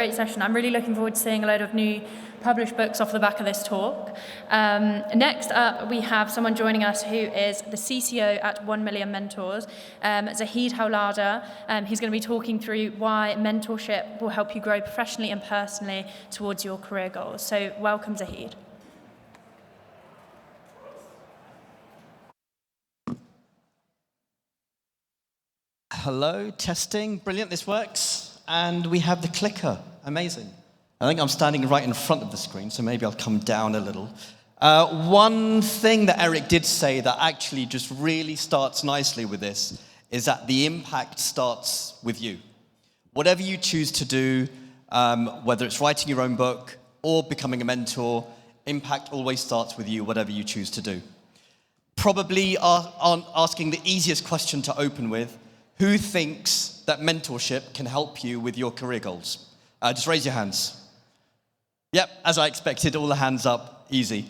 Great session. I'm really looking forward to seeing a load of new published books off the back of this talk. Next up, we have someone joining us who is the CCO at 1 Million Mentors, Zahid Howladar. He's going to be talking through why mentorship will help you grow professionally and personally towards your career goals. So welcome, Zahid. Hello, testing. Brilliant, this works. And we have the clicker. Amazing. I think I'm standing right in front of the screen, so maybe I'll come down a little. One thing that Eric did say that actually just really starts nicely with this is that the impact starts with you. Whatever you choose to do, whether it's writing your own book or becoming a mentor, impact always starts with you, whatever you choose to do. Probably asking the easiest question to open with, who thinks that mentorship can help you with your career goals? Just raise your hands. Yep, as I expected, all the hands up, easy.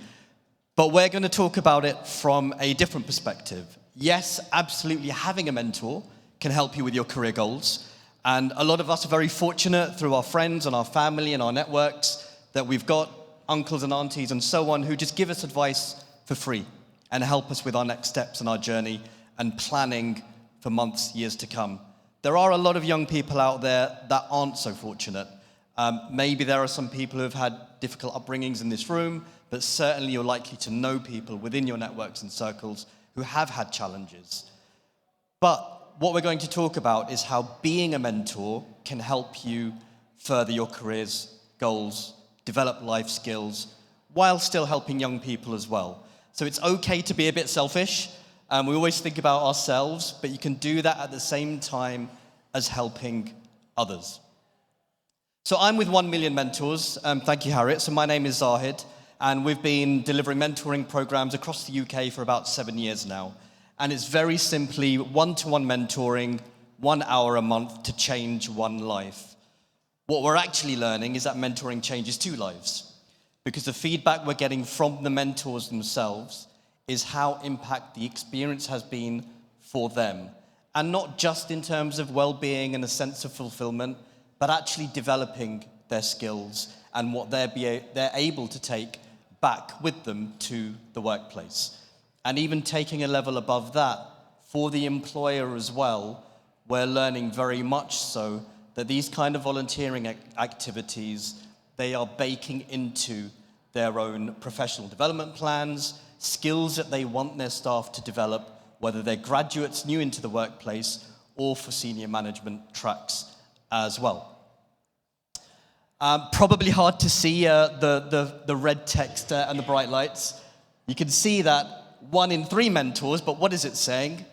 But we're going to talk about it from a different perspective. Yes, absolutely, having a mentor can help you with your career goals. And a lot of us are very fortunate through our friends and our family and our networks that we've got uncles and aunties and so on who just give us advice for free and help us with our next steps in our journey and planning for months, years to come. There are a lot of young people out there that aren't so fortunate. Maybe there are some people who have had difficult upbringings in this room, but certainly you're likely to know people within your networks and circles who have had challenges. But what we're going to talk about is how being a mentor can help you further your careers, goals, develop life skills, while still helping young people as well. So it's okay to be a bit selfish. We always think about ourselves, but you can do that at the same time as helping others. So I'm with 1 Million Mentors. Thank you, Harriet. So my name is Zahid, and we've been delivering mentoring programs across the UK for about 7 years now. And it's very simply one-to-one mentoring, 1 hour a month to change one life. What we're actually learning is that mentoring changes 2 lives, because the feedback we're getting from the mentors themselves is how impact the experience has been for them. And not just in terms of well-being and a sense of fulfillment, but actually developing their skills and what they're able to take back with them to the workplace. And even taking a level above that, for the employer as well, we're learning very much so that these kind of volunteering activities, they are baking into their own professional development plans, skills that they want their staff to develop, whether they're graduates new into the workplace or for senior management tracks as well. Probably hard to see the red text and the bright lights. You can see that 1 in 3 mentors, but what is it saying?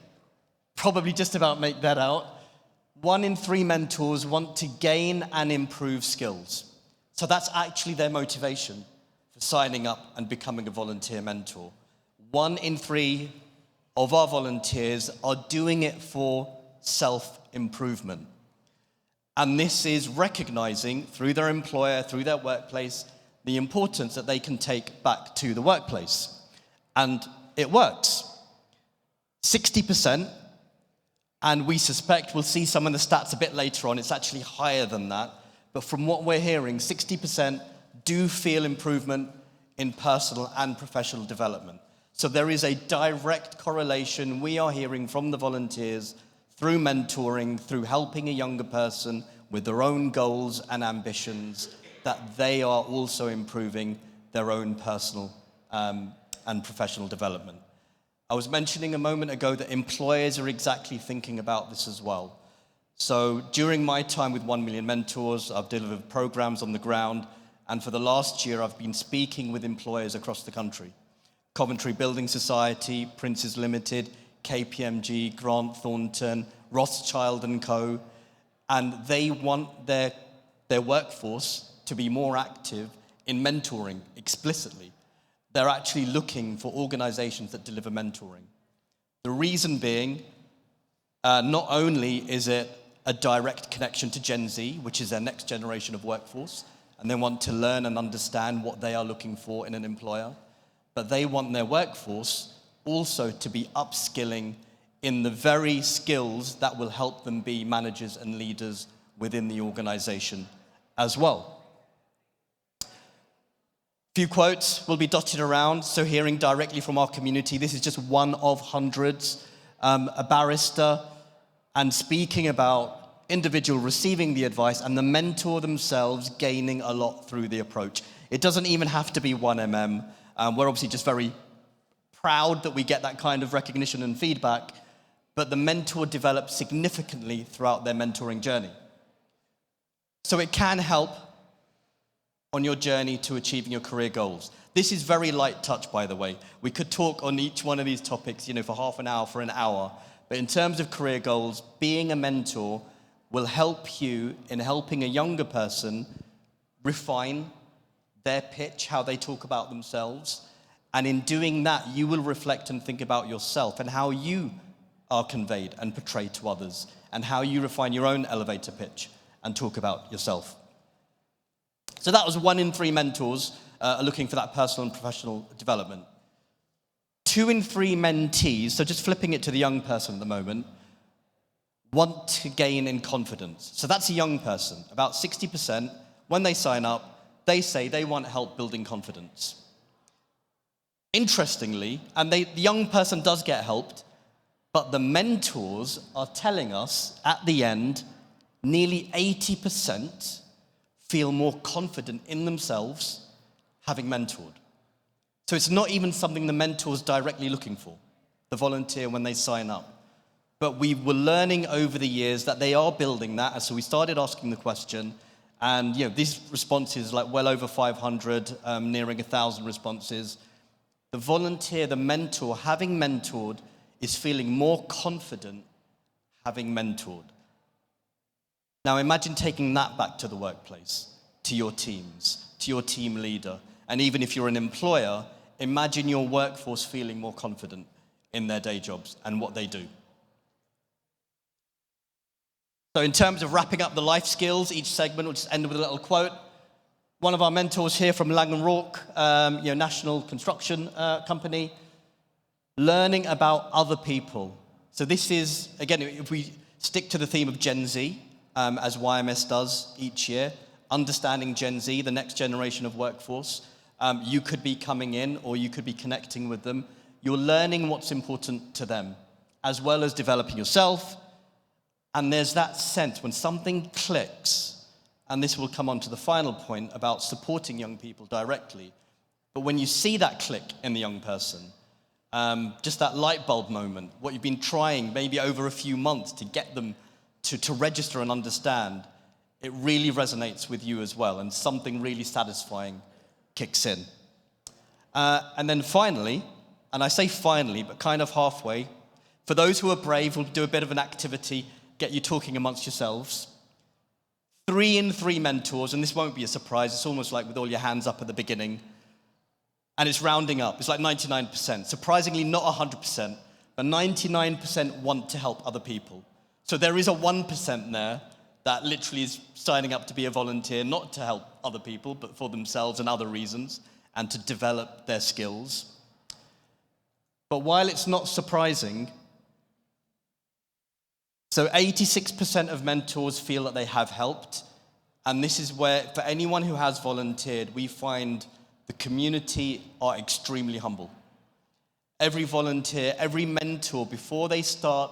Probably just about make that out. 1 in 3 mentors want to gain and improve skills. So that's actually their motivation for signing up and becoming a volunteer mentor. 1 in 3 of our volunteers are doing it for self-improvement. And this is recognizing through their employer, through their workplace, the importance that they can take back to the workplace. And it works. 60%, and we suspect, we'll see some of the stats a bit later on, it's actually higher than that. But from what we're hearing, 60% do feel improvement in personal and professional development. So there is a direct correlation we are hearing from the volunteers through mentoring, through helping a younger person with their own goals and ambitions, that they are also improving their own personal and professional development. I was mentioning a moment ago that employers are exactly thinking about this as well. So during my time with 1 Million Mentors, I've delivered programs on the ground, and for the last year, I've been speaking with employers across the country. Coventry Building Society, Princes Limited, KPMG, Grant Thornton, Rothschild & Co. And they want their workforce to be more active in mentoring explicitly. They're actually looking for organizations that deliver mentoring. The reason being, not only is it a direct connection to Gen Z, which is their next generation of workforce, and they want to learn and understand what they are looking for in an employer, but they want their workforce also to be upskilling in the very skills that will help them be managers and leaders within the organization as well. Few quotes will be dotted around, so hearing directly from our community. This is just one of hundreds. A barrister, and speaking about individual receiving the advice and the mentor themselves gaining a lot through the approach. It doesn't even have to be 1mm. We're obviously just very proud that we get that kind of recognition and feedback, but the mentor develops significantly throughout their mentoring journey. So it can help on your journey to achieving your career goals. This is very light touch, by the way. We could talk on each one of these topics, for half an hour, for an hour. But in terms of career goals, being a mentor will help you in helping a younger person refine their pitch, how they talk about themselves. And in doing that, you will reflect and think about yourself and how you are conveyed and portrayed to others, and how you refine your own elevator pitch and talk about yourself. So that was 1 in 3 mentors are looking for that personal and professional development. 2 in 3 mentees, so just flipping it to the young person at the moment, want to gain in confidence. So that's a young person. About 60%, when they sign up, they say they want help building confidence. Interestingly, and the young person does get helped, but the mentors are telling us at the end, nearly 80% feel more confident in themselves having mentored. So it's not even something the mentor's directly looking for, the volunteer when they sign up. But we were learning over the years that they are building that, and so we started asking the question, and these responses, like well over 500, nearing 1,000 responses. The volunteer, the mentor, having mentored, is feeling more confident having mentored. Now imagine taking that back to the workplace, to your teams, to your team leader, and even if you're an employer, imagine your workforce feeling more confident in their day jobs and what they do. So in terms of wrapping up the life skills, each segment will just end with a little quote. One of our mentors here from Lang & Rourke, national construction company, learning about other people. So this is, again, if we stick to the theme of Gen Z, as YMS does each year, understanding Gen Z, the next generation of workforce. You could be coming in or you could be connecting with them. You're learning what's important to them, as well as developing yourself. And there's that sense when something clicks, and this will come on to the final point about supporting young people directly, but when you see that click in the young person, just that light bulb moment, what you've been trying maybe over a few months to get them to register and understand, it really resonates with you as well, and something really satisfying kicks in. And then finally, and I say finally, but kind of halfway, for those who are brave, we'll do a bit of an activity, get you talking amongst yourselves. 3 in 3 mentors, and this won't be a surprise, it's almost like with all your hands up at the beginning, and it's rounding up, it's like 99%. Surprisingly, not 100%, but 99% want to help other people. So there is a 1% there that literally is signing up to be a volunteer, not to help other people, but for themselves and other reasons, and to develop their skills. But while it's not surprising, so 86% of mentors feel that they have helped, and this is where, for anyone who has volunteered, we find the community are extremely humble. Every volunteer, every mentor, before they start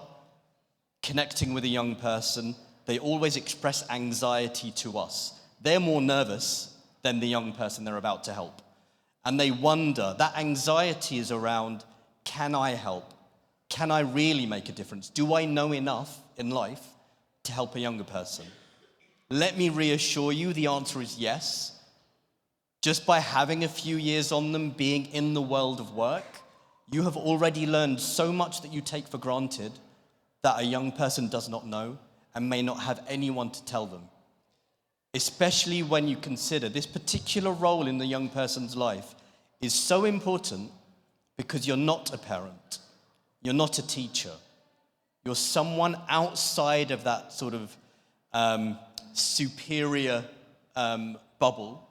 connecting with a young person, they always express anxiety to us. They're more nervous than the young person they're about to help. And they wonder, that anxiety is around, can I help? Can I really make a difference? Do I know enough in life to help a younger person? Let me reassure you, the answer is yes. Just by having a few years on them, being in the world of work, you have already learned so much that you take for granted that a young person does not know and may not have anyone to tell them. Especially when you consider this particular role in the young person's life is so important because you're not a parent, you're not a teacher, you're someone outside of that sort of superior bubble,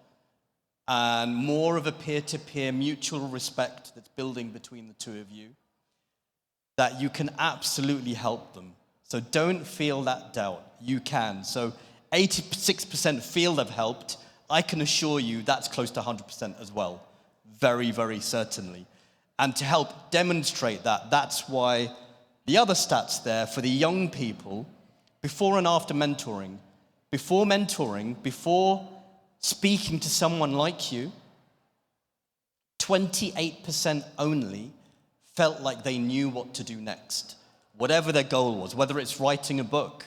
and more of a peer-to-peer mutual respect that's building between the two of you, that you can absolutely help them. So don't feel that doubt. You can. So 86% feel they've helped, I can assure you that's close to 100% as well. Very, very certainly. And to help demonstrate that, that's why the other stats there for the young people, before and after mentoring, before speaking to someone like you, 28% only felt like they knew what to do next, whatever their goal was, whether it's writing a book,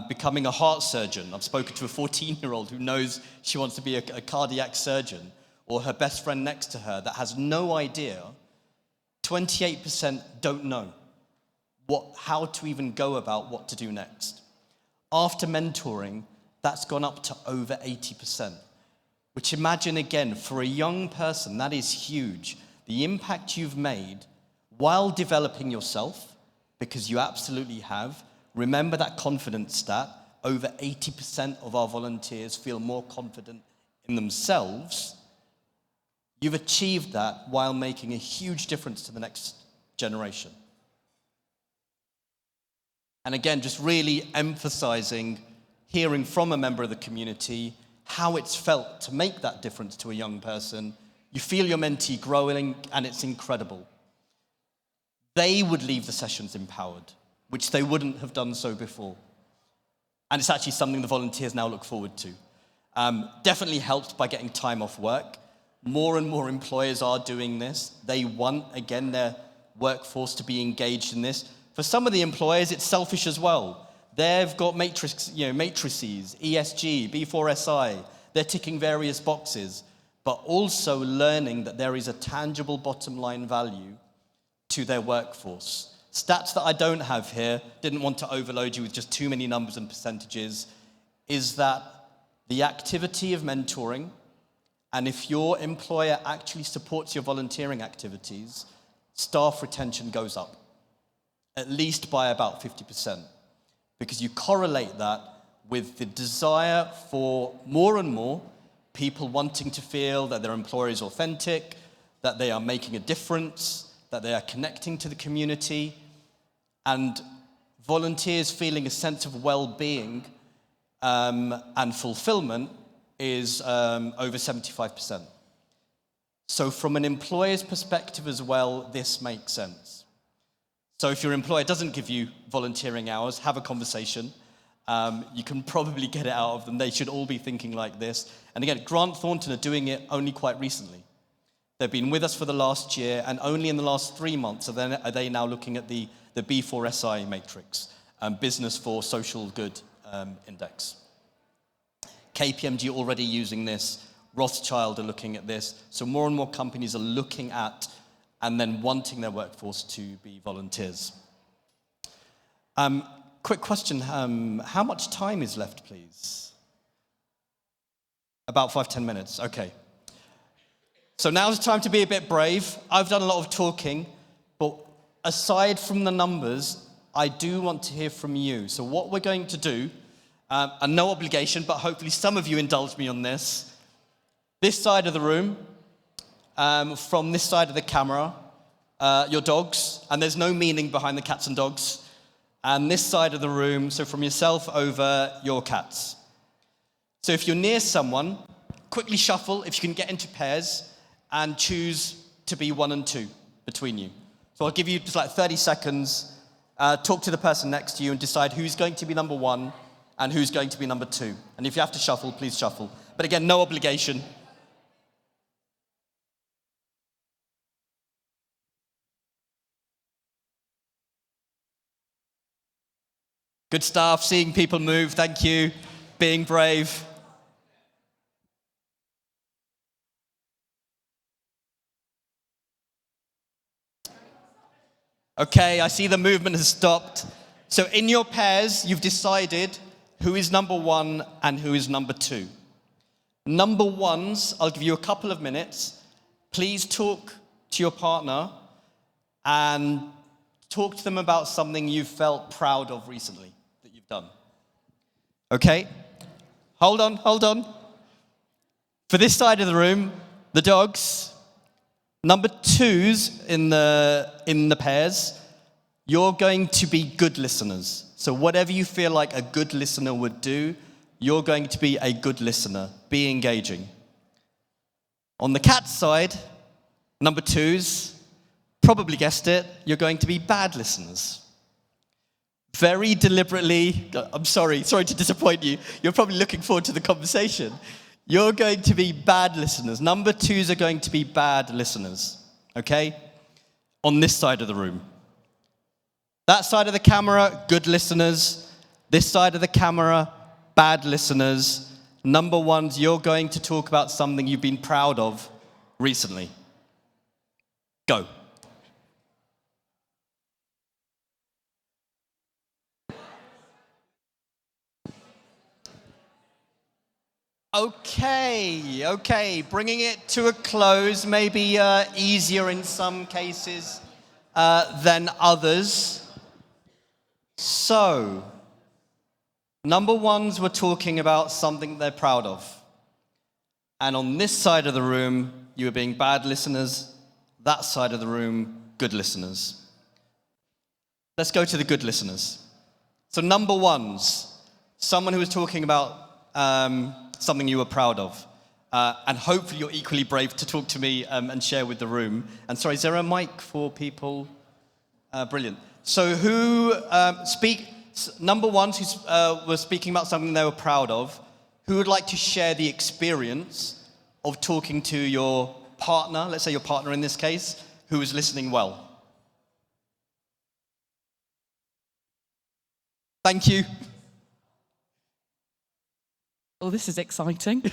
becoming a heart surgeon. I've spoken to a 14-year-old who knows she wants to be a cardiac surgeon, or her best friend next to her that has no idea. 28% don't know how to even go about what to do next. After mentoring, that's gone up to over 80%, which, imagine again, for a young person, that is huge. The impact you've made while developing yourself, because you absolutely have. Remember that confidence stat. Over 80% of our volunteers feel more confident in themselves. You've achieved that while making a huge difference to the next generation. And again, just really emphasizing, hearing from a member of the community, how it's felt to make that difference to a young person. You feel your mentee growing, and it's incredible. They would leave the sessions empowered, which they wouldn't have done so before. And it's actually something the volunteers now look forward to. Definitely helped by getting time off work. More and more employers are doing this. They want, again, their workforce to be engaged in this. For some of the employers, it's selfish as well. They've got matrices, ESG, B4SI. They're ticking various boxes, but also learning that there is a tangible bottom line value to their workforce. Stats that I don't have here, didn't want to overload you with just too many numbers and percentages, is that the activity of mentoring, and if your employer actually supports your volunteering activities, staff retention goes up, at least by about 50%. Because you correlate that with the desire for more and more people wanting to feel that their employer is authentic, that they are making a difference, that they are connecting to the community, and volunteers feeling a sense of well-being and fulfillment is over 75%. So from an employer's perspective as well, this makes sense. So if your employer doesn't give you volunteering hours, have a conversation. You can probably get it out of them. They should all be thinking like this. And again, Grant Thornton are doing it only quite recently. They've been with us for the last year, and only in the last 3 months are they now looking at the B4SI matrix, Business for Social Good Index. KPMG are already using this. Rothschild are looking at this. So more and more companies are looking at and then wanting their workforce to be volunteers. Quick question, how much time is left, please? About 5-10 minutes, okay. So now's the time to be a bit brave. I've done a lot of talking, but aside from the numbers, I do want to hear from you. So what we're going to do, and no obligation, but hopefully some of you indulge me on this. This side of the room, from this side of the camera, your dogs, and there's no meaning behind the cats and dogs. And this side of the room, so from yourself over, your cats. So if you're near someone, quickly shuffle, if you can get into pairs, and choose to be 1 and 2 between you. So I'll give you just like 30 seconds, talk to the person next to you and decide who's going to be number 1 and who's going to be number 2. And if you have to shuffle, please shuffle. But again, no obligation. Good stuff, seeing people move, thank you, being brave. Okay, I see the movement has stopped. So in your pairs, you've decided who is number 1 and who is number 2. Number 1s, I'll give you a couple of minutes. Please talk to your partner and talk to them about something you've felt proud of recently that you've done. Okay? Hold on. For this side of the room, the dogs, number 2s in the pairs, you're going to be good listeners. So whatever you feel like a good listener would do, you're going to be a good listener. Be engaging. On the cat side, number 2s, probably guessed it, you're going to be bad listeners. Very deliberately, I'm sorry to disappoint you. You're probably looking forward to the conversation. You're going to be bad listeners. Number 2s are going to be bad listeners, okay? On this side of the room. That side of the camera, good listeners. This side of the camera, bad listeners. Number 1s, you're going to talk about something you've been proud of recently. Go. Okay, bringing it to a close, maybe easier in some cases than others. So, number 1s were talking about something they're proud of. And on this side of the room, you were being bad listeners. That side of the room, good listeners. Let's go to the good listeners. So number 1s, someone who was talking about something you were proud of. And hopefully you're equally brave to talk to me and share with the room. And sorry, is there a mic for people? Brilliant. So who number 1s who were speaking about something they were proud of, who would like to share the experience of talking to your partner, let's say your partner in this case, who was listening well? Thank you. Oh, this is exciting.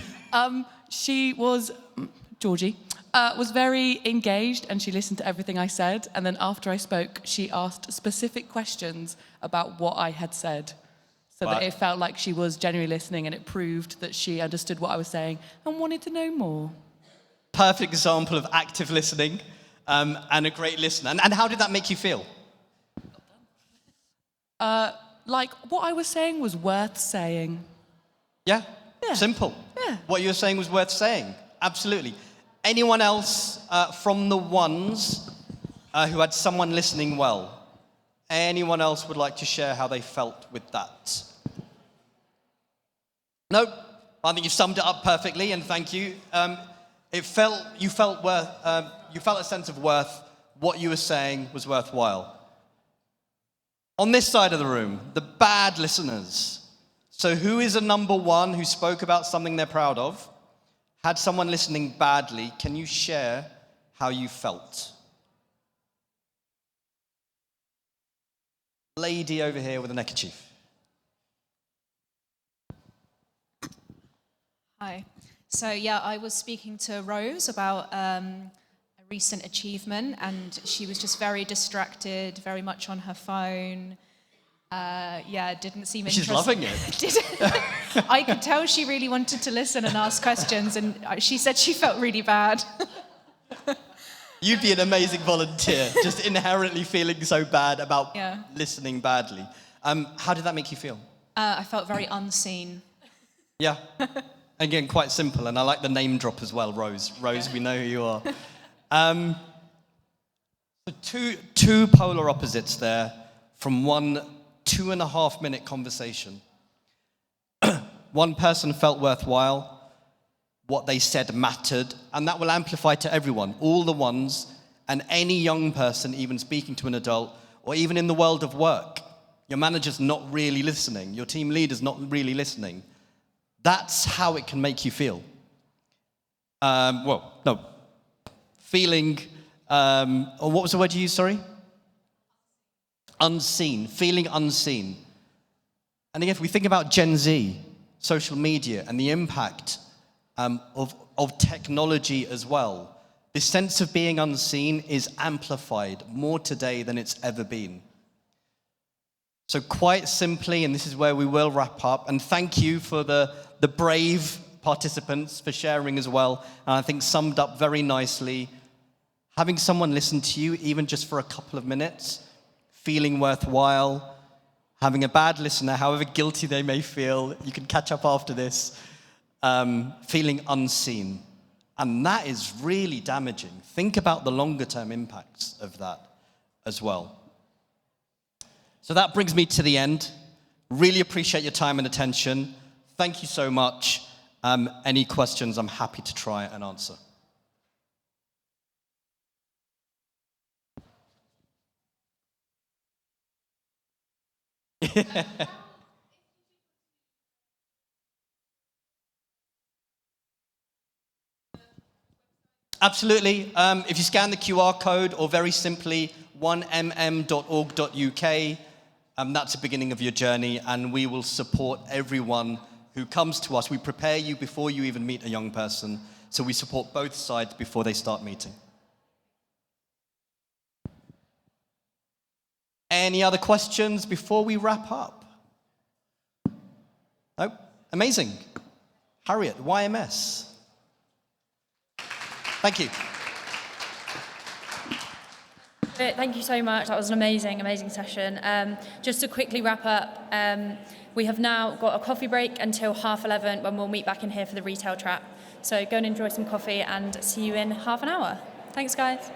Georgie, was very engaged and she listened to everything I said. And then after I spoke, she asked specific questions about what I had said. So that it felt like she was genuinely listening and it proved that she understood what I was saying and wanted to know more. Perfect example of active listening and a great listener. And how did that make you feel? Like what I was saying was worth saying. Yeah? Yeah. Simple. Yeah. What you were saying was worth saying. Absolutely. Anyone else from the 1s who had someone listening well? Anyone else would like to share how they felt with that? No? I think you've summed it up perfectly, and thank you. You felt a sense of worth. What you were saying was worthwhile. On this side of the room, the bad listeners. So who is a number 1 who spoke about something they're proud of, had someone listening badly? Can you share how you felt? Lady over here with a neckerchief. Hi. So yeah, I was speaking to Rose about a recent achievement, and she was just very distracted, very much on her phone. Didn't seem interested. She's loving it. I could tell she really wanted to listen and ask questions, and she said she felt really bad. You'd be an amazing volunteer, just inherently feeling so bad about listening badly. How did that make you feel? I felt very unseen. Yeah. Again, quite simple, and I like the name drop as well, Rose. Rose, we know who you are. So two polar opposites there from one 2.5-minute conversation. One person felt worthwhile, what they said mattered, and that will amplify to everyone, all the 1s, and any young person even speaking to an adult, or even in the world of work. Your manager's not really listening, your team leader's not really listening. That's how it can make you feel. Feeling, or what was the word you used, sorry? Unseen, feeling unseen. And again, if we think about Gen Z, social media, and the impact of technology as well, this sense of being unseen is amplified more today than it's ever been. So quite simply, and this is where we will wrap up, and thank you for the brave participants for sharing as well, and I think summed up very nicely. Having someone listen to you, even just for a couple of minutes, feeling worthwhile, having a bad listener, however guilty they may feel, you can catch up after this, feeling unseen. And that is really damaging. Think about the longer term impacts of that as well. So that brings me to the end. Really appreciate your time and attention. Thank you so much. Any questions, I'm happy to try and answer. Absolutely. If you scan the QR code, or very simply 1mm.org.uk, that's the beginning of your journey, and we will support everyone who comes to us. We prepare you before you even meet a young person, so we support both sides before they start meeting. Any other questions before we wrap up? No? Amazing. Harriet, YMS. Thank you. Thank you so much. That was an amazing, amazing session. Just to quickly wrap up, we have now got a coffee break until 11:30 when we'll meet back in here for the retail trap. So go and enjoy some coffee and see you in half an hour. Thanks, guys.